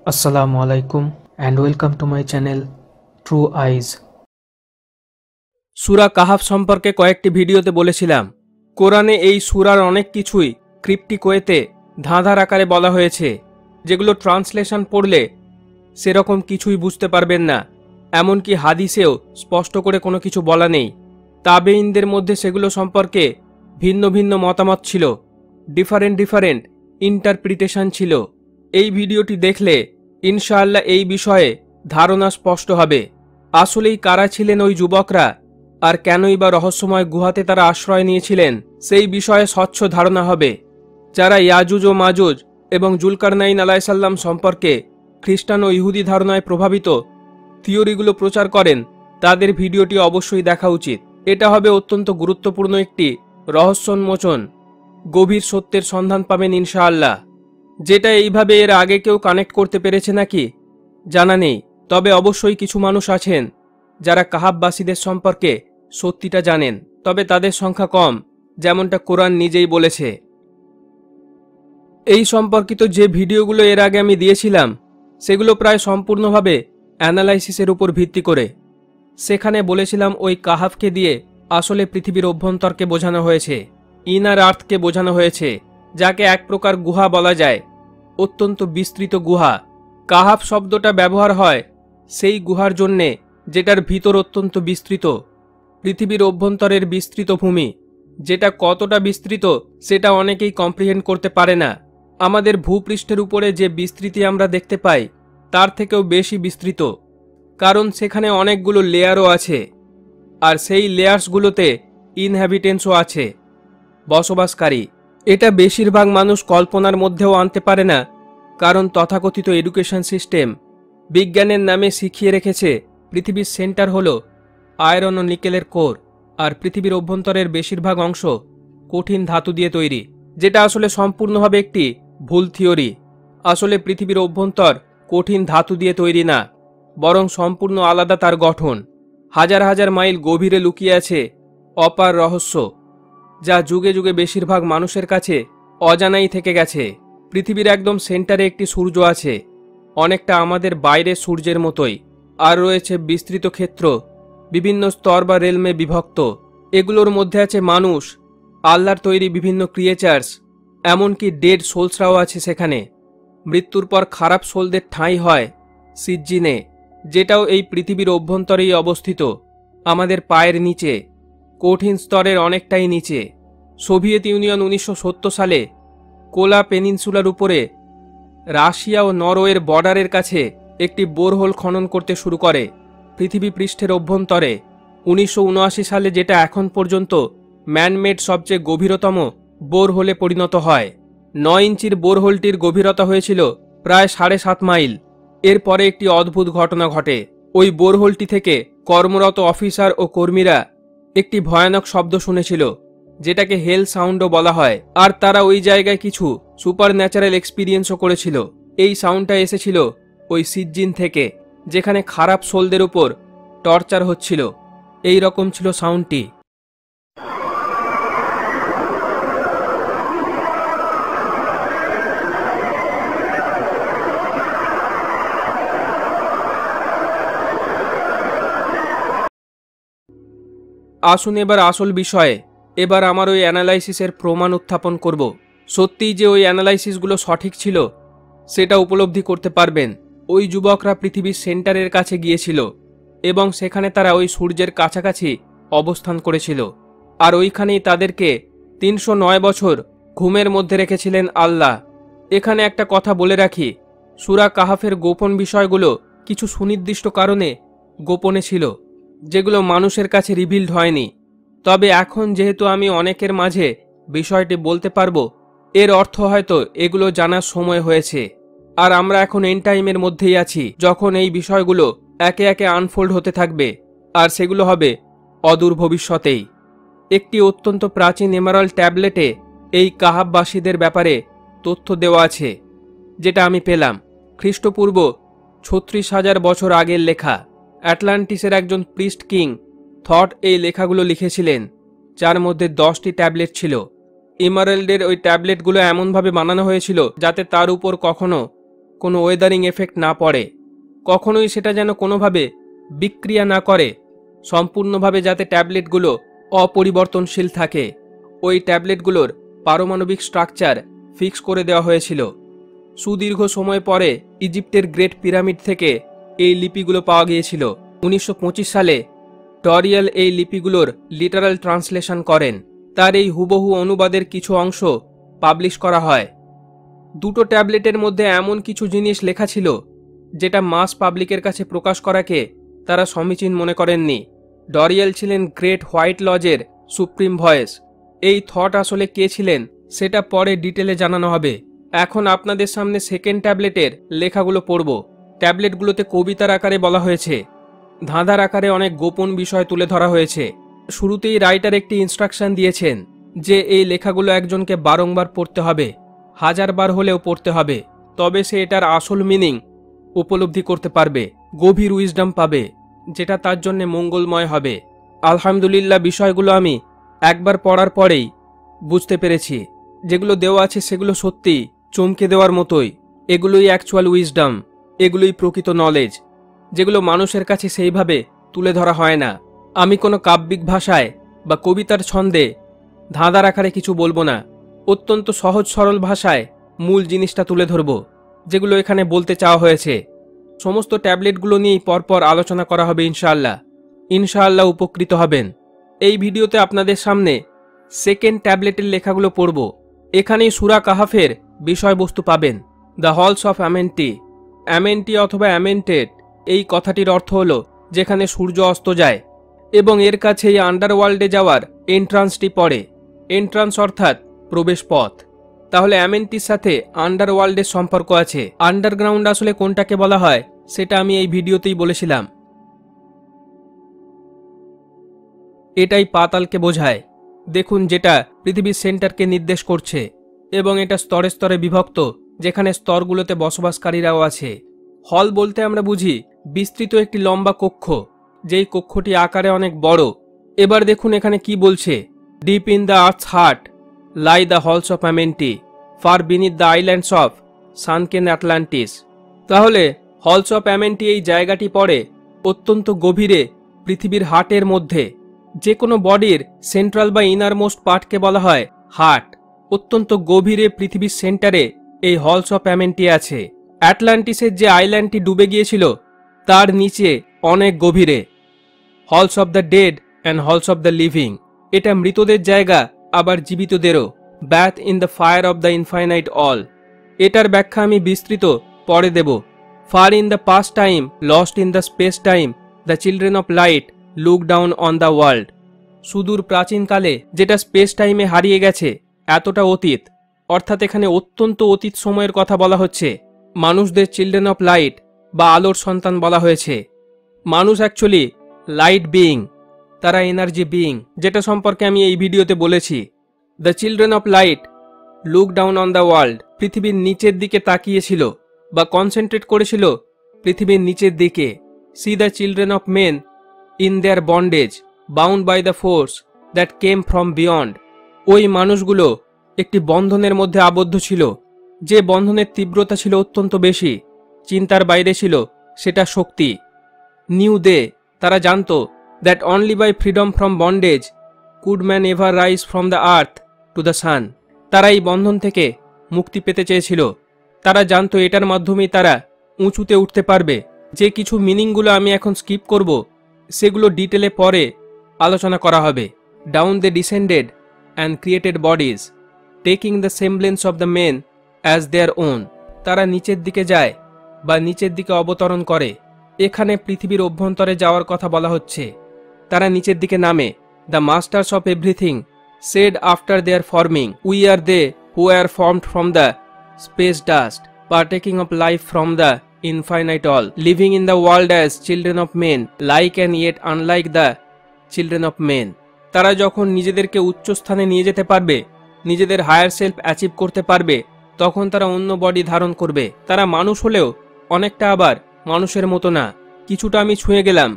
Assalamu alaikum and welcome to my channel True Eyes. সূরা কাহাফ সম্পর্কে কয়েকটি ভিডিওতে বলেছিলাম, কোরআনে এই সূরার অনেক কিছুই ক্রিপ্টিক ওয়েতে ধাঁধার আকারে বলা হয়েছে, যেগুলো ট্রান্সলেশন পড়লে সেরকম কিছুই বুঝতে পারবেন না। এমনকি হাদিসেও স্পষ্ট করে কোনো কিছু বলা নেই। তাবেঈনদের মধ্যে সেগুলো সম্পর্কে ভিন্ন ভিন্ন মতামত ছিল, ডিফারেন্ট ইন্টারপ্রিটেশন ছিল। এই ভিডিওটি দেখলে ইনশাআল্লাহ এই বিষয়ে ধারণা স্পষ্ট হবে। আসলেই কারা ছিলেন ওই যুবকরা, আর কেনই বা রহস্যময় গুহাতে তারা আশ্রয় নিয়েছিলেন, সেই বিষয়ে স্বচ্ছ ধারণা হবে। যারা ইয়াজুজ ও মাজুজ এবং জুলকারনাইন আলাইসাল্লাম সম্পর্কে খ্রিস্টান ও ইহুদি ধারণায় প্রভাবিত থিওরিগুলো প্রচার করেন, তাদের ভিডিওটি অবশ্যই দেখা উচিত। এটা হবে অত্যন্ত গুরুত্বপূর্ণ একটি রহস্যোন্মোচন। গভীর সত্যের সন্ধান পাবেন ইনশাআল্লাহ, যেটা এইভাবে এর আগে কেউ কানেক্ট করতে পেরেছে নাকি জানা নেই। তবে অবশ্যই কিছু মানুষ আছেন যারা কাহাববাসীদের সম্পর্কে সত্যিটা জানেন, তবে তাদের সংখ্যা কম, যেমনটা কোরআন নিজেই বলেছে। এই সম্পর্কিত যে ভিডিওগুলো এর আগে আমি দিয়েছিলাম, সেগুলো প্রায় সম্পূর্ণভাবে অ্যানালাইসিসের উপর ভিত্তি করে। সেখানে বলেছিলাম ওই কাহাফকে দিয়ে আসলে পৃথিবীর অভ্যন্তরকে বোঝানো হয়েছে, ইনার আর্থকে বোঝানো হয়েছে, যাকে এক প্রকার গুহা বলা যায়, অত্যন্ত বিস্তৃত গুহা। কাহাফ শব্দটা ব্যবহার হয় সেই গুহার জন্যে যেটার ভিতর অত্যন্ত বিস্তৃত, পৃথিবীর অভ্যন্তরের বিস্তৃত ভূমি। যেটা কতটা বিস্তৃত সেটা অনেকেই কম্প্রিহেন্ড করতে পারে না। আমাদের ভূপৃষ্ঠের উপরে যে বিস্তৃতি আমরা দেখতে পাই তার থেকেও বেশি বিস্তৃত, কারণ সেখানে অনেকগুলো লেয়ারও আছে, আর সেই লেয়ার্সগুলোতে ইনহ্যাবিটেন্সও আছে, বসবাসকারী। এটা বেশিরভাগ মানুষ কল্পনার মধ্যেও আনতে পারে না, কারণ তথাকথিত এডুকেশন সিস্টেম বিজ্ঞানের নামে শিখিয়ে রেখেছে পৃথিবীর সেন্টার হলো আয়রন ও নিকেলের কোর, আর পৃথিবীর অভ্যন্তরের বেশিরভাগ অংশ কঠিন ধাতু দিয়ে তৈরি, যেটা আসলে সম্পূর্ণভাবে একটি ভুল থিওরি। আসলে পৃথিবীর অভ্যন্তর কঠিন ধাতু দিয়ে তৈরি না, বরং সম্পূর্ণ আলাদা তার গঠন। হাজার হাজার মাইল গভীরে লুকিয়ে আছে অপার রহস্য, যা যুগে যুগে বেশিরভাগ মানুষের কাছে অজানাই থেকে গেছে। পৃথিবীর একদম সেন্টারে একটি সূর্য আছে, অনেকটা আমাদের বাইরের সূর্যের মতোই, আর রয়েছে বিস্তৃত ক্ষেত্র, বিভিন্ন স্তর বা রেলমে বিভক্ত। এগুলোর মধ্যে আছে মানুষ, আল্লাহর তৈরি বিভিন্ন ক্রিয়েচার্স, এমনকি ডেড সোলসরাও আছে সেখানে। মৃত্যুর পর খারাপ সোলদের ঠাঁই হয় সিজ্জিনে, যেটাও এই পৃথিবীর অভ্যন্তরেই অবস্থিত, আমাদের পায়ের নিচে, কঠিন স্তরের অনেকটাই নিচে। সোভিয়েত ইউনিয়ন 1970 সালে কোলা পেনিনসুলার উপরে রাশিয়া ও নরওয়ের বর্ডারের কাছে একটি বোরহোল খনন করতে শুরু করে পৃথিবী পৃষ্ঠের অভ্যন্তরে। 1979 সালে যেটা এখন পর্যন্ত ম্যানমেড সবচেয়ে গভীরতম বোরহোলে পরিণত হয়। 9 ইঞ্চির বোরহোলটির গভীরতা হয়েছিল প্রায় 7.5 মাইল। এরপরে একটি অদ্ভুত ঘটনা ঘটে। ওই বোরহোলটি থেকে কর্মরত অফিসার ও কর্মীরা একটি ভয়ানক শব্দ শুনেছিল, যেটাকে হেল সাউন্ডও বলা হয়, আর তারা ওই জায়গায় কিছু সুপার ন্যাচারাল এক্সপিরিয়েন্সও করেছিল। এই সাউন্ডটা এসেছিল ওই সিজ্জিন থেকে, যেখানে খারাপ সোলদের উপর টর্চার হচ্ছিল। এই রকম ছিল সাউন্ডটি। আসুন এবার আসল বিষয়ে। এবার আমার ওই অ্যানালাইসিসের প্রমাণ উত্থাপন করব। সত্যিই যে ওই অ্যানালাইসিসগুলো সঠিক ছিল সেটা উপলব্ধি করতে পারবেন। ওই যুবকরা পৃথিবীর সেন্টারের কাছে গিয়েছিল এবং সেখানে তারা ওই সূর্যের কাছাকাছি অবস্থান করেছিল, আর ওইখানেই তাদেরকে 309 বছর ঘুমের মধ্যে রেখেছিলেন আল্লাহ। এখানে একটা কথা বলে রাখি, সূরা কাহাফের গোপন বিষয়গুলো কিছু সুনির্দিষ্ট কারণে গোপনে ছিল, যেগুলো মানুষের কাছে রিভিলড হয়নি। তবে এখন যেহেতু আমি অনেকের মাঝে বিষয়টি বলতে পারবো, এর অর্থ হয়তো এগুলো জানার সময় হয়েছে। আর আমরা এখন এন্ড টাইমের মধ্যেই আছি, যখন এই বিষয়গুলো একে একে আনফোল্ড হতে থাকবে, আর সেগুলো হবে অদূর ভবিষ্যতেই। একটি অত্যন্ত প্রাচীন এমারাল্ড ট্যাবলেটে এই কাহাববাসীদের ব্যাপারে তথ্য দেওয়া আছে, যেটা আমি পেলাম খ্রিস্টপূর্ব 36,000 বছর আগের লেখা। অ্যাটলান্টিসের একজন প্রিস্ট কিং থট এই লেখাগুলো লিখেছিলেন, যার মধ্যে 10টি ট্যাবলেট ছিল। এমারাল্ডের ওই ট্যাবলেটগুলো এমনভাবে বানানো হয়েছিল যাতে তার উপর কখনো কোনো ওয়েদারিং এফেক্ট না পড়ে, কখনোই সেটা যেন কোনোভাবে বিক্রিয়া না করে, সম্পূর্ণভাবে যাতে ট্যাবলেটগুলো অপরিবর্তনশীল থাকে। ওই ট্যাবলেটগুলোর পারমাণবিক স্ট্রাকচার ফিক্স করে দেওয়া হয়েছিল। সুদীর্ঘ সময় পরে ইজিপ্টের গ্রেট পিরামিড থেকে এই লিপিগুলো পাওয়া গিয়েছিল। 1925 সালে ডরিয়াল এই লিপিগুলোর লিটারাল ট্রান্সলেশন করেন। তার এই হুবহু অনুবাদের কিছু অংশ পাবলিশ করা হয়। দুটো ট্যাবলেটের মধ্যে এমন কিছু জিনিস লেখা ছিল যেটা মাস পাবলিকের কাছে প্রকাশ করাকে তারা সমীচীন মনে করেননি। ডরিয়াল ছিলেন গ্রেট হোয়াইট লজের সুপ্রিম ভয়েস। এই থট আসলে কে ছিলেন সেটা পরে ডিটেলে জানানো হবে। এখন আপনাদের সামনে সেকেন্ড ট্যাবলেটের লেখাগুলো পড়ব। ট্যাবলেটগুলোতে কবিতার আকারে বলা হয়েছে, ধাঁধার আকারে অনেক গোপন বিষয় তুলে ধরা হয়েছে। শুরুতেই রাইটার একটি ইনস্ট্রাকশন দিয়েছেন যে এই লেখাগুলো একজনকে বারংবার পড়তে হবে, 1000 বার হলেও পড়তে হবে, তবে সে এটার আসল মিনিং উপলব্ধি করতে পারবে, গভীর উইজডম পাবে, যেটা তার জন্য মঙ্গলময় হবে। আলহামদুলিল্লাহ, বিষয়গুলো আমি একবার পড়ার পরেই বুঝতে পেরেছি। যেগুলো দেওয়া আছে সেগুলো সত্যি চমকে দেওয়ার মতোই। এগুলোই অ্যাকচুয়াল উইজডম, এগুলোই প্রকৃত নলেজ, যেগুলো মানুষের কাছে সেইভাবে তুলে ধরা হয় না। আমি কোনো কাব্যিক ভাষায় বা কবিতার ছন্দে ধাঁধার আকারে কিছু বলবো না, অত্যন্ত সহজ সরল ভাষায় মূল জিনিসটা তুলে ধরব, যেগুলো এখানে বলতে চাওয়া হয়েছে। সমস্ত ট্যাবলেটগুলো নিয়েই পরপর আলোচনা করা হবে ইনশাআল্লাহ। ইনশাআল্লাহ উপকৃত হবেন। এই ভিডিওতে আপনাদের সামনে সেকেন্ড ট্যাবলেটের লেখাগুলো পড়ব। এখানেই সূরা কাহাফের বিষয়বস্তু পাবেন, দ্য হলস অফ অ্যামেন্টি। অ্যামেন্টি অথবা অ্যামেন্টেড এই কথাটির অর্থ হলো যেখানে সূর্য অস্ত যায়, এবং এর কাছে এই আন্ডারওয়ার্ল্ডে যাওয়ার এন্ট্রান্সটি পড়ে। এন্ট্রান্স অর্থাৎ প্রবেশ পথ। তাহলে অ্যামেন্টির সাথে আন্ডারওয়ার্ল্ডের সম্পর্ক আছে। আন্ডারগ্রাউন্ড আসলে কোনটাকে বলা হয় সেটা আমি এই ভিডিওতেই বলেছিলাম। এটাই পাতালকে বোঝায়। দেখুন, যেটা পৃথিবীর সেন্টারকে নির্দেশ করছে, এবং এটা স্তরে স্তরে বিভক্ত, যেখানে স্তরগুলোতে বসবাসকারীরাও আছে। হল বলতে আমরা বুঝি বিস্তৃত একটি লম্বা কক্ষ, যেই কক্ষটি আকারে অনেক বড়। এবার দেখুন এখানে কি বলছে, deep in the earth's heart lie the halls of Amenti, far beneath the islands of sunken Atlantis. তাহলে হলস অফ অ্যামেন্টি এই জায়গাটি পড়ে অত্যন্ত গভীরে পৃথিবীর হার্টের মধ্যে। যে কোনো বডির সেন্ট্রাল বা ইনারমোস্ট পার্টকে বলা হয় হার্ট। অত্যন্ত গভীরে পৃথিবীর সেন্টারে এই হলস অফ অ্যামেন্টি আছে। অ্যাটলান্টিসের যে আইল্যান্ডটি ডুবে গিয়েছিল তার নিচে অনেক গভীরে। Halls of the dead and halls of the living, এটা মৃতদের জায়গা আবার জীবিতদেরও। Bathe in the fire of the infinite all, এটার ব্যাখ্যা আমি বিস্তৃত পরে দেব। Far in the past time lost in the space time the children of light look down on the world, সুদূর প্রাচীনকালে যেটা স্পেস টাইমে হারিয়ে গেছে, এতটা অতীত, অর্থাৎ এখানে অত্যন্ত অতীত সময়ের কথা বলা হচ্ছে। মানুষদের চিলড্রেন অফ লাইট বা আলোর সন্তান বলা হয়েছে। মানুষ অ্যাকচুয়ালি লাইট বিইং, তারা এনার্জি বিইং, যেটা সম্পর্কে আমি এই ভিডিওতে বলেছি। The children of light look down on the world, পৃথিবীর নিচের দিকে তাকিয়েছিল বা কনসেন্ট্রেট করেছিল পৃথিবীর নিচের দিকে। See the children of men in their bondage bound by the force that came from beyond, ওই মানুষগুলো একটি বন্ধনের মধ্যে আবদ্ধ ছিল, যে বন্ধনের তীব্রতা ছিল অত্যন্ত বেশি, চিন্তার বাইরে ছিল সেটা শক্তি। নিউ দে, তারা জানত that only by freedom from bondage could man ever rise from the earth to the sun, তারা এই বন্ধন থেকে মুক্তি পেতে চেয়েছিল। তারা জানত এটার মাধ্যমেই তারা উঁচুতে উঠতে পারবে। যে কিছু মিনিংগুলো আমি এখন স্কিপ করব সেগুলো ডিটেলে পরে আলোচনা করা হবে। Down they descended and created bodies taking the semblance of the men as their own, তারা নিচের দিকে যায় বা নিচের দিকে অবতরণ করে। এখানে পৃথিবীর অভ্যন্তরে যাওয়ার কথা বলা হচ্ছে। তারা নিচের দিকে নামে। The masters of everything said after their forming, we are they who are formed from the space dust, partaking of life from the infinite all, living in the world as children of men, like and yet unlike the children of men. তারা যখন নিজেদেরকে উচ্চ স্থানে নিয়ে যেতে পারবে, নিজেদের higher self achieve করতে পারবে, তখন তারা অন্য বডি ধারণ করবে। তারা মানুষ হলেও অনেকটা আবার মানুষের মতো না। কিছুটা আমি ছুঁয়ে গেলাম,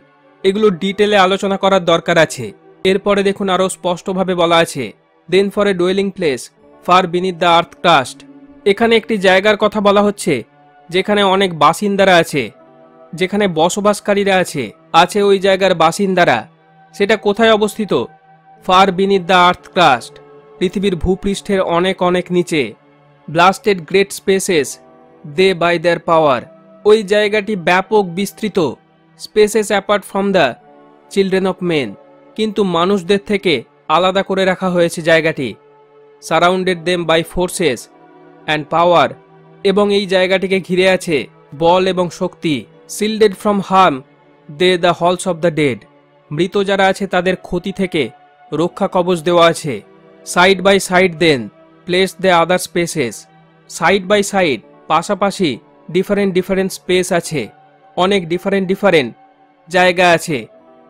এগুলো ডিটেলে আলোচনা করার দরকার আছে। এরপরে দেখুন আরও স্পষ্টভাবে বলা আছে, then for a dwelling place far beneath the earth crust, এখানে একটি জায়গার কথা বলা হচ্ছে যেখানে অনেক বাসিন্দারা আছে, যেখানে বসবাসকারীরা আছে ওই জায়গার বাসিন্দারা। সেটা কোথায় অবস্থিত? Far beneath the earth crust, পৃথিবীর ভূপৃষ্ঠের অনেক অনেক নিচে। Blasted great spaces they by their power, ওই জায়গাটি ব্যাপক বিস্তৃত। Spaces apart from the children of men, কিন্তু মানুষদের থেকে আলাদা করে রাখা হয়েছে জায়গাটি। Surrounded them by forces and power, এবং এই জায়গাটিকে ঘিরে আছে বল এবং শক্তি। Shielded from harm they the halls of the dead, মৃত যারা আছে তাদের ক্ষতি থেকে রক্ষা কবচ দেওয়া আছে। Side by side then place the other spaces, side by side, পাশাপাশি ডিফারেন্ট স্পেস আছে, অনেক ডিফারেন্ট জায়গা আছে।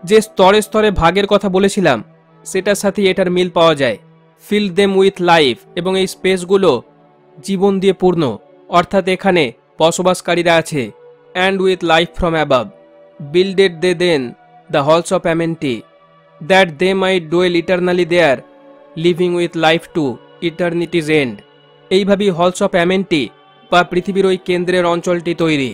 যে স্তরে স্তরে ভাগের কথা বলেছিলাম সেটার সাথে এটার মিল পাওয়া যায়। ফিল দেম উইথ লাইফ, এবং এই স্পেসগুলো জীবন দিয়ে পূর্ণ, অর্থাৎ এখানে বসবাসকারীরা আছে। And with life from above builded they then the halls of Amenti that they might dwell eternally there living with life to eternities end. এইভাবেই হলস অফ অ্যামেন্টি বা পৃথিবীর ওই কেন্দ্রের অঞ্চলটি তৈরি,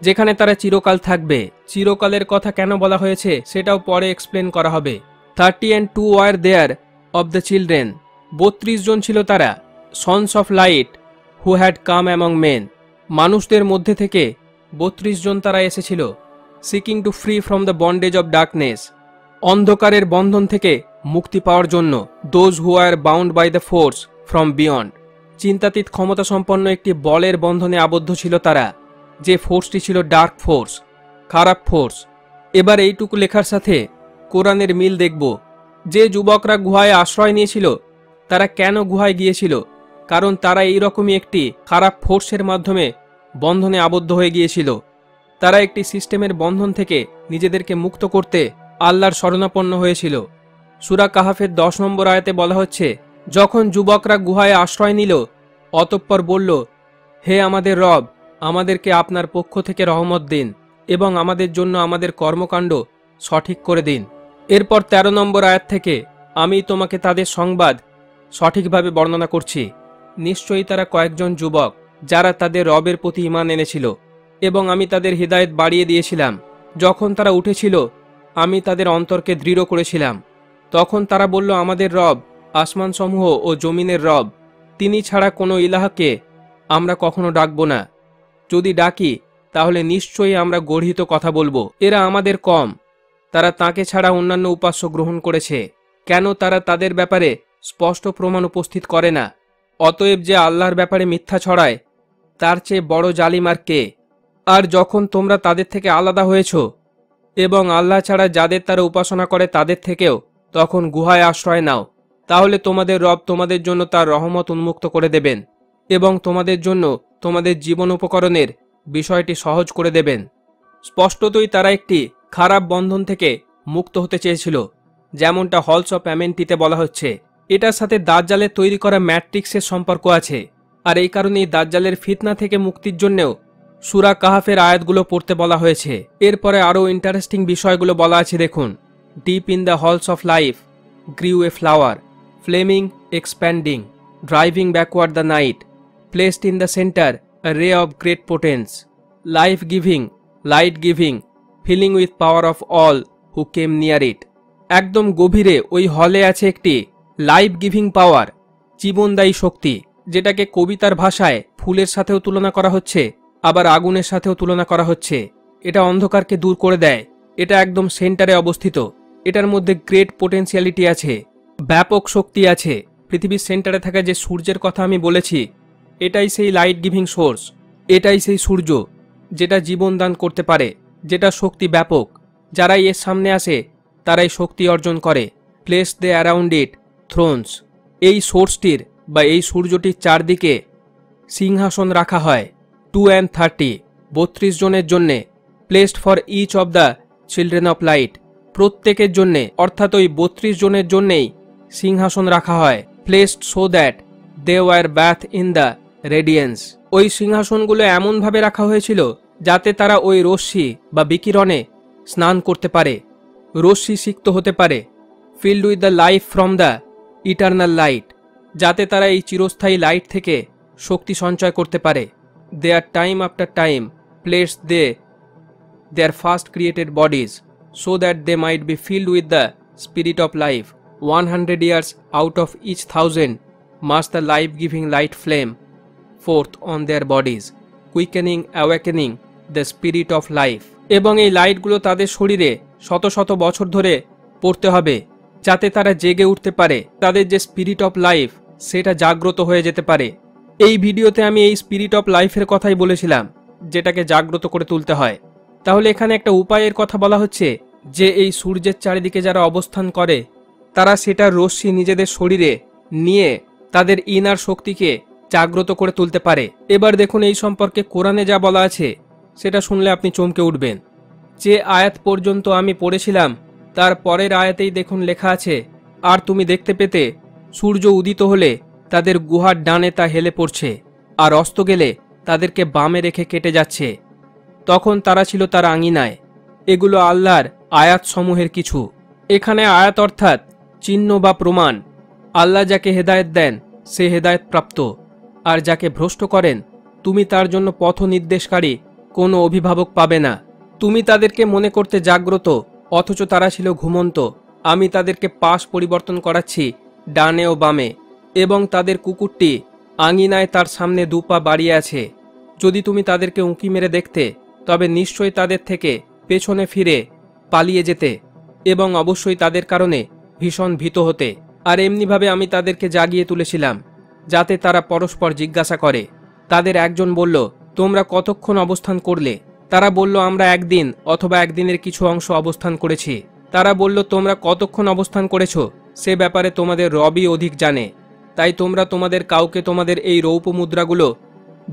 যেখানে তারা চিরকাল থাকবে। চিরকালের কথা কেন বলা হয়েছে সেটাও পরে এক্সপ্লেন করা হবে। 30 and 2 were there of the children, 32 জন ছিল তারা। Sons of light who had come among men, মানুষদের মধ্যে থেকে 32 জন তারা এসেছিল। Seeking to free from the bondage of darkness, অন্ধকারের বন্ধন থেকে মুক্তি পাওয়ার জন্য। Those who are bound by the force from beyond, চিন্তাতীত ক্ষমতা সম্পন্ন একটি বলের বন্ধনে আবদ্ধ ছিল তারা, যে ফোর্সটি ছিল ডার্ক ফোর্স, খারাপ ফোর্স। এবার এইটুকু লেখার সাথে কোরআনের মিল দেখব। যে যুবকরা গুহায় আশ্রয় নিয়েছিল তারা কেন গুহায় গিয়েছিল? কারণ তারা এইরকমই একটি খারাপ ফোর্সের মাধ্যমে বন্ধনে আবদ্ধ হয়ে গিয়েছিল। তারা একটি সিস্টেমের বন্ধন থেকে নিজেদেরকে মুক্ত করতে আল্লাহর শরণাপন্ন হয়েছিল। সূরা কাহাফের 10 নম্বর আয়াতে বলা হচ্ছে, যখন যুবকরা গুহায় আশ্রয় নিল অতঃপর বলল, হে আমাদের রব, আমাদেরকে আপনার পক্ষ থেকে রহমত দিন এবং আমাদের জন্য আমাদের কর্মকাণ্ড সঠিক করে দিন। এরপর 13 নম্বর আয়াত থেকে আমি তোমাকে তাদের সংবাদ সঠিকভাবে বর্ণনা করছি। নিশ্চয়ই তারা কয়েকজন যুবক যারা তাদের রবের প্রতি ঈমান এনেছিল এবং আমি তাদের হিদায়াত বাড়িয়ে দিয়েছিলাম। যখন তারা উঠেছিল আমি তাদের অন্তরকে দৃঢ় করেছিলাম। তখন তারা বলল, আমাদের রব আসমানসমূহ ও জমিনের রব, তিনি ছাড়া কোনো ইলাহকে আমরা কখনো ডাকব না। যদি ডাকি তাহলে নিশ্চয়ই আমরা গর্হিত কথা বলবো। এরা আমাদের কম, তারা তাকে ছাড়া অন্যান্য উপাস্য গ্রহণ করেছে। কেন তারা তাদের ব্যাপারে স্পষ্ট প্রমাণ উপস্থিত করে না? অতএব যে আল্লাহর ব্যাপারে মিথ্যা ছড়ায় তার চেয়ে বড় জালিম আর কে? আর যখন তোমরা তাদের থেকে আলাদা হয়েছ এবং আল্লাহ ছাড়া যাদের তারা উপাসনা করে তাদের থেকেও তখন গুহায় আশ্রয় নাও, তাহলে তোমাদের রব তোমাদের জন্য তার রহমত উন্মুক্ত করে দেবেন এবং তোমাদের জন্য তোমাদের জীবন উপকরণের বিষয়টি সহজ করে দেবেন। স্পষ্টতই তারা একটি খারাপ বন্ধন থেকে মুক্ত হতে চেয়েছিল, যেমনটা হলস অফ অ্যামেন্টিতে বলা হচ্ছে। এটার সাথে দাজ্জালের তৈরি করা ম্যাট্রিক্সের সম্পর্ক আছে, আর এই কারণেই দাজ্জালের ফিতনা থেকে মুক্তির জন্যেও সূরা কাহাফের আয়াতগুলো পড়তে বলা হয়েছে। এরপরে আরও ইন্টারেস্টিং বিষয়গুলো বলা আছে দেখুন। Deep in the halls of life grew a flower, flaming, expanding, driving backward the night, placed in the center a ray of great potence, life giving, light giving, filling with power of all who came near it. একদম গভীরে ওই হলে আছে একটি life giving পাওয়ার, জীবনদায়ী শক্তি, যেটাকে কবিতার ভাষায় ফুলের সাথেও তুলনা করা হচ্ছে, আবার আগুনের সাথেও তুলনা করা হচ্ছে। এটা অন্ধকারকে দূর করে দেয়। এটা একদম সেন্টারে অবস্থিত। এটার মধ্যে গ্রেট পোটেন্সিয়ালিটি আছে, ব্যাপক শক্তি আছে। পৃথিবীর সেন্টারে থাকা যে সূর্যের কথা আমি বলেছি, এটাই সেই লাইট গিভিং সোর্স। এটাই সেই সূর্য যেটা জীবন দান করতে পারে, যেটা শক্তি ব্যাপক। যারাই এর সামনে আসে তারাই শক্তি অর্জন করে। Place they around it thrones, এই সোর্সটির বা এই সূর্যটির চারদিকে সিংহাসন রাখা হয়। 2 and 30, 32 জনের জন্যে। Placed for each of the children of light, প্রত্যেকের জন্যে, অর্থাৎ ওই 32 জনের জন্যেই সিংহাসন রাখা হয়। Placed so that they were bathe in the radiance, ওই সিংহাসনগুলো এমনভাবে রাখা হয়েছিল যাতে তারা ওই রশ্মি বা বিকিরণে স্নান করতে পারে, রশ্মি সিক্ত হতে পারে। Filled with the life from the eternal light, যাতে তারা এই চিরস্থায়ী লাইট থেকে শক্তি সঞ্চয় করতে পারে। their time after time placed they their first created bodies, so that they might be filled with the spirit of life. 100 years out of each 1,000 must the life-giving light flame forth on their bodies, quickening, awakening the spirit of life. এবং এই লাইটগুলো তাদের শরীরে শত শত বছর ধরে পড়তে হবে, যাতে তারা জেগে উঠতে পারে, তাদের যে স্পিরিট অফ লাইফ সেটা জাগ্রত হয়ে যেতে পারে। এই ভিডিওতে আমি এই স্পিরিট অফ লাইফের কথাই বলেছিলাম, যেটাকে জাগ্রত করে তুলতে হয়। তাহলে এখানে একটা উপায়ের কথা বলা হচ্ছে যে এই সূর্যের চারিদিকে যারা অবস্থান করে তারা সেটার রশ্মি নিজেদের শরীরে নিয়ে তাদের ইনার শক্তিকে জাগ্রত করে তুলতে পারে। এবার দেখুন এই সম্পর্কে কোরআনে যা বলা আছে সেটা শুনলে আপনি চমকে উঠবেন। যে আয়াত পর্যন্ত আমি পড়েছিলাম তার পরের আয়াতেই দেখুন লেখা আছে, আর তুমি দেখতে পেতে সূর্য উদিত হলে তাদের গুহার ডানে তা হেলে পড়ছে, আর অস্ত গেলে তাদেরকে বামে রেখে কেটে যাচ্ছে, তখন তারা ছিল তার আঙিনায়। এগুলো আল্লাহর আয়াত সমূহের কিছু। এখানে আয়াত অর্থাৎ চিহ্ন বা প্রমাণ। আল্লাহ যাকে হেদায়েত দেন সে হেদায়েত প্রাপ্ত, আর যাকে ভ্রষ্ট করেন তুমি তার জন্য পথ নির্দেশকারী কোনো অভিভাবক পাবে না। তুমি তাদেরকে মনে করতে জাগ্রত, অথচ তারা ছিল ঘুমন্ত। আমি তাদেরকে পাশ পরিবর্তন করাচ্ছি ডানে ও বামে, এবং তাদের কুকুরটি আঙিনায় তার সামনে দুপা বাড়িয়ে আছে। যদি তুমি তাদেরকে উঁকি মেরে দেখতে তবে নিশ্চয়ই তাদের থেকে পেছনে ফিরে পালিয়ে যেতে, এবং অবশ্যই তাদের কারণে ভীষণ ভীত হতে। আর এমনিভাবে আমি তাদেরকে জাগিয়ে তুলেছিলাম যাতে তারা পরস্পর জিজ্ঞাসা করে। তাদের একজন বলল, তোমরা কতক্ষণ অবস্থান করলে? তারা বলল, আমরা একদিন অথবা একদিনের কিছু অংশ অবস্থান করেছি। তারা বলল, তোমরা কতক্ষণ অবস্থান করেছ সে ব্যাপারে তোমাদের রবই অধিক জানে। তাই তোমরা তোমাদের কাউকে তোমাদের এই রৌপ্য মুদ্রাগুলো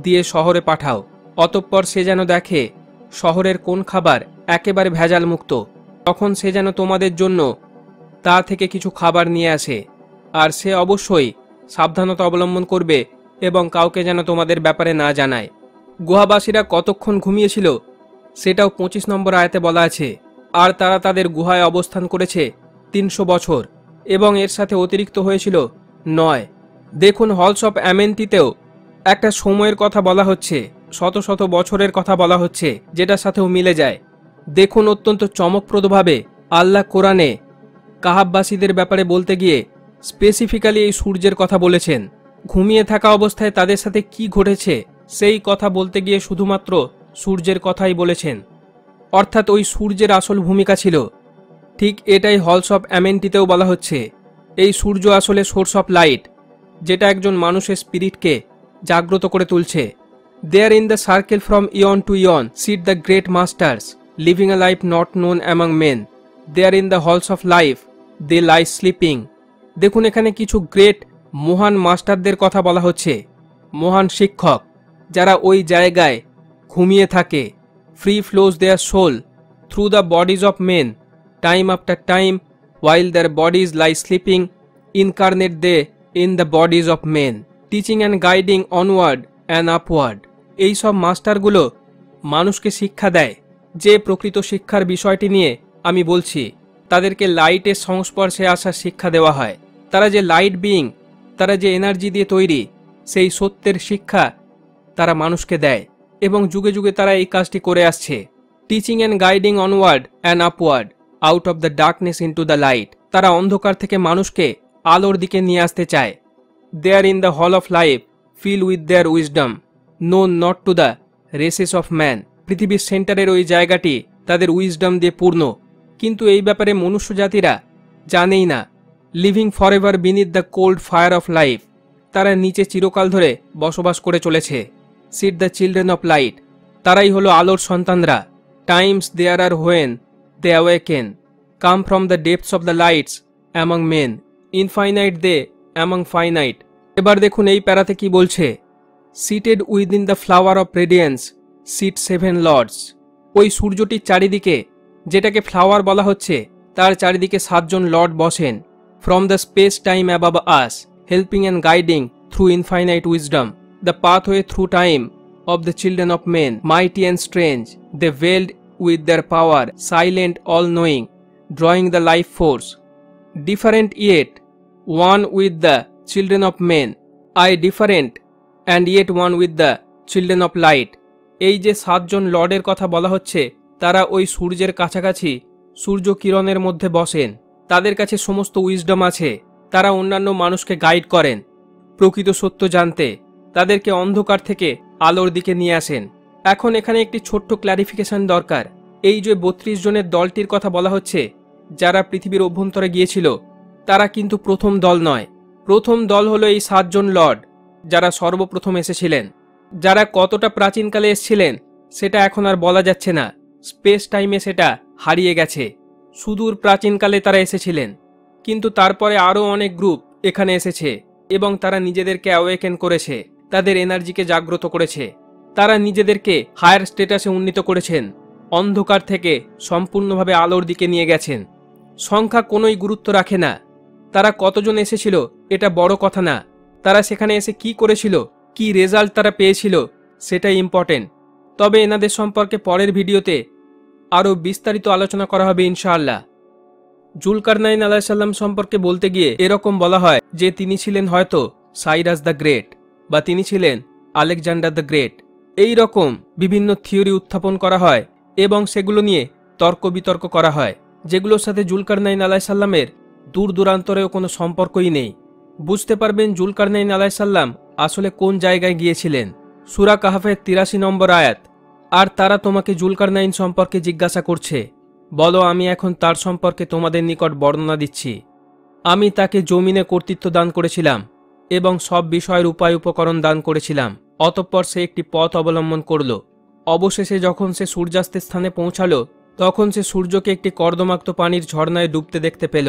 দিয়ে শহরে পাঠাও, অতঃপর সে যেন দেখে শহরের কোন খাবার একেবারে ভেজাল মুক্ত, তখন সে যেন তোমাদের জন্য তা থেকে কিছু খাবার নিয়ে আসে। আর সে অবশ্যই সাবধানতা অবলম্বন করবে এবং কাউকে যেন তোমাদের ব্যাপারে না জানায়। গুহাবাসীরা কতক্ষণ ঘুমিয়েছিল সেটাও 25 নম্বর আয়াতে বলা আছে। আর তারা তাদের গুহায় অবস্থান করেছে 300 বছর, এবং এর সাথে অতিরিক্ত হয়েছিল 9। দেখুন হলস অফ অ্যামেন্টিতেও একটা সময়ের কথা বলা হচ্ছে, শত শত বছরের কথা বলা হচ্ছে, যেটার সাথেও মিলে যায়। দেখুন অত্যন্ত চমকপ্রদভাবে আল্লাহ কোরআনে কাহাববাসীদের ব্যাপারে বলতে গিয়ে স্পেসিফিক্যালি এই সূর্যের কথা বলেছেন। ঘুমিয়ে থাকা অবস্থায় তাদের সাথে কি ঘটেছে সেই কথা বলতে গিয়ে শুধুমাত্র সূর্যের কথাই বলেছেন, অর্থাৎ ওই সূর্যের আসল ভূমিকা ছিল। ঠিক এটাই হলস অফ অ্যামেন্টিতেও বলা হচ্ছে। এই সূর্য আসলে সোর্স অফ লাইট, যেটা একজন মানুষের স্পিরিটকে জাগ্রত করে তুলছে। There in the circle from eon to eon sit the great masters living a life not known among men. There in the halls of life they lie sleeping. দেখুন এখানে কিছু great মহান মাস্টারদের কথা বলা হচ্ছে, মহান শিক্ষক, যারা ওই জায়গায় ঘুমিয়ে থাকে। Free flows their soul through the bodies of men time after time while their bodies lie sleeping, incarnate they in the bodies of men, teaching and guiding onward and upward. এই সব মাস্টারগুলো মানুষকে শিক্ষা দেয়। যে প্রকৃত শিক্ষার বিষয়টি নিয়ে আমি বলছি, তাদেরকে লাইটের সংস্পর্শে আসার শিক্ষা দেওয়া হয়। তারা যে লাইট বিইং, তারা যে এনার্জি দিয়ে তৈরি, সেই সত্যের শিক্ষা তারা মানুষকে দেয়, এবং যুগে যুগে তারা এই কাজটি করে আসছে। Teaching and guiding onward and upward out of the darkness into the light. তারা অন্ধকার থেকে মানুষকে আলোর দিকে নিয়ে আসতে চায়। There in the hall of life fill with their wisdom known not to the races of man. পৃথিবীর সেন্টারের ওই জায়গাটি তাদের উইজডম দিয়ে পূর্ণ, কিন্তু এই ব্যাপারে মনুষ্য জাতিরা জানেই না। Living for ever beneath the cold fire of life. তারা নিচে চিরকাল ধরে বসবাস করে চলেছে। Sit the children of light. তারাই হলো আলোর সন্তানরা। Times there are when they awaken, come from the depths of the lights among men, infinite they among finite. এবার দেখুন এই প্যারাতে কি বলছে, seated within the flower of radiance sit 7 lords. ওই সূর্যটির চারিদিকে, যেটাকে ফ্লাওয়ার বলা হচ্ছে, তার চারিদিকে 7 জন লর্ড বসেন। from the space time above us, helping and guiding through infinite wisdom, the pathway through time of the children of men, mighty and strange, they veiled with their power, silent, all-knowing, drawing the life force. Different yet one with the children of men, I different and yet one with the children of light. এই যে 7 জন লর্ডের কথা বলা হচ্ছে, তারা ওই সূর্যের কাছাকাছি সূর্য কিরণের মধ্যে বসেন। তাদের কাছে সমস্ত উইজডম আছে। তারা অন্যান্য মানুষকে গাইড করেন প্রকৃত সত্য জানতে। তাদেরকে অন্ধকার থেকে আলোর দিকে নিয়ে আসেন। এখন এখানে একটি ছোট্ট ক্ল্যারিফিকেশন দরকার। এই যে 32 জনের দলটির কথা বলা হচ্ছে, যারা পৃথিবীর অভ্যন্তরে গিয়েছিল, তারা কিন্তু প্রথম দল নয়। প্রথম দল হলো এই 7 জন লর্ড, যারা সর্বপ্রথম এসেছিলেন। যারা কতটা প্রাচীনকালে এসেছিলেন সেটা এখন আর বলা যাচ্ছে না। স্পেস টাইমে সেটা হারিয়ে গেছে। সুদূর প্রাচীনকালে তারা এসেছিলেন, কিন্তু তারপরে আরও অনেক গ্রুপ এখানে এসেছে এবং তারা নিজেদেরকে অ্যাওয়েকেন করেছে, তাদের এনার্জিকে জাগ্রত করেছে। তারা নিজেদেরকে হায়ার স্ট্যাটাসে উন্নীত করেছেন, অন্ধকার থেকে সম্পূর্ণভাবে আলোর দিকে নিয়ে গেছেন। সংখ্যা কোনোই গুরুত্ব রাখে না। তারা কতজন এসেছিল এটা বড় কথা না, তারা সেখানে এসে কি করেছিল, কি রেজাল্ট তারা পেয়েছিল, সেটাই ইম্পর্টেন্ট। তবে এনাদের সম্পর্কে পরের ভিডিওতে আরও বিস্তারিত আলোচনা করা হবে ইনশাআল্লাহ। জুলকারনাইন আলাইহিস সালাম সম্পর্কে বলতে গিয়ে এরকম বলা হয় যে তিনি ছিলেন হয়তো সাইরাস দ্য গ্রেট, বা তিনি ছিলেন আলেকজান্ডার দ্য গ্রেট। এই রকম বিভিন্ন থিওরি উত্থাপন করা হয় এবং সেগুলো নিয়ে তর্ক বিতর্ক করা হয়, যেগুলোর সাথে জুলকারনাইন আলাইহিস সালামের দূর দূরান্তরেও কোনো সম্পর্কই নেই। বুঝতে পারবেন জুলকারনাইন আলাইহিস সালাম আসলে কোন জায়গায় গিয়েছিলেন। সূরা কাহফের 83 নম্বর আয়াত। আর তারা তোমাকে জুলকারনাইন সম্পর্কে জিজ্ঞাসা করছে, বলো আমি এখন তার সম্পর্কে তোমাদের নিকট বর্ণনা দিচ্ছি। আমি তাকে জমিনে কর্তৃত্ব দান করেছিলাম এবং সব বিষয়ের উপায় উপকরণ দান করেছিলাম। অতঃপর সে একটি পথ অবলম্বন করল। অবশেষে যখন সে সূর্যাস্তের স্থানে পৌঁছালো, তখন সে সূর্যকে একটি কর্দমাক্ত পানির ঝর্ণায় ডুবতে দেখতে পেল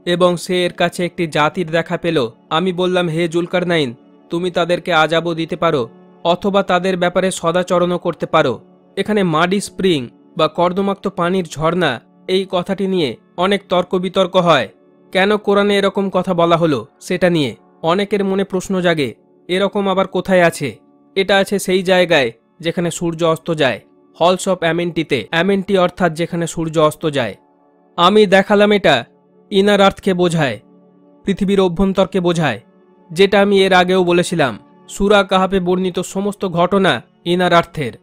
এবং সে এর কাছে একটি জাতির দেখা পেল। আমি বললাম, হে জুলকারনাইন, তুমি তাদেরকে আযাবও দিতে পারো অথবা তাদের ব্যাপারে সদাচরণও করতে পারো। এখানে মাডি স্প্রিং বা কর্দমাক্ত পানির ঝর্ণা, এই কথাটি নিয়ে অনেক তর্ক বিতর্ক হয়। কেন কোরআনে এরকম কথা বলা হলো সেটা নিয়ে অনেকের মনে প্রশ্ন জাগে। এরকম আবার কোথায় আছে? এটা আছে সেই জায়গায় যেখানে সূর্য অস্ত যায়, হলস অফ অ্যামেন্টিতে। অ্যামেন্টি অর্থাৎ যেখানে সূর্য অস্ত যায়। আমি দেখালাম এটা ইনার আর্থকে বোঝায়, পৃথিবীর অভ্যন্তরকে বোঝায়, যেটা আমি এর আগেও বলেছিলাম। সূরা কাহফে বর্ণিত সমস্ত ঘটনা ইনার আর্থের।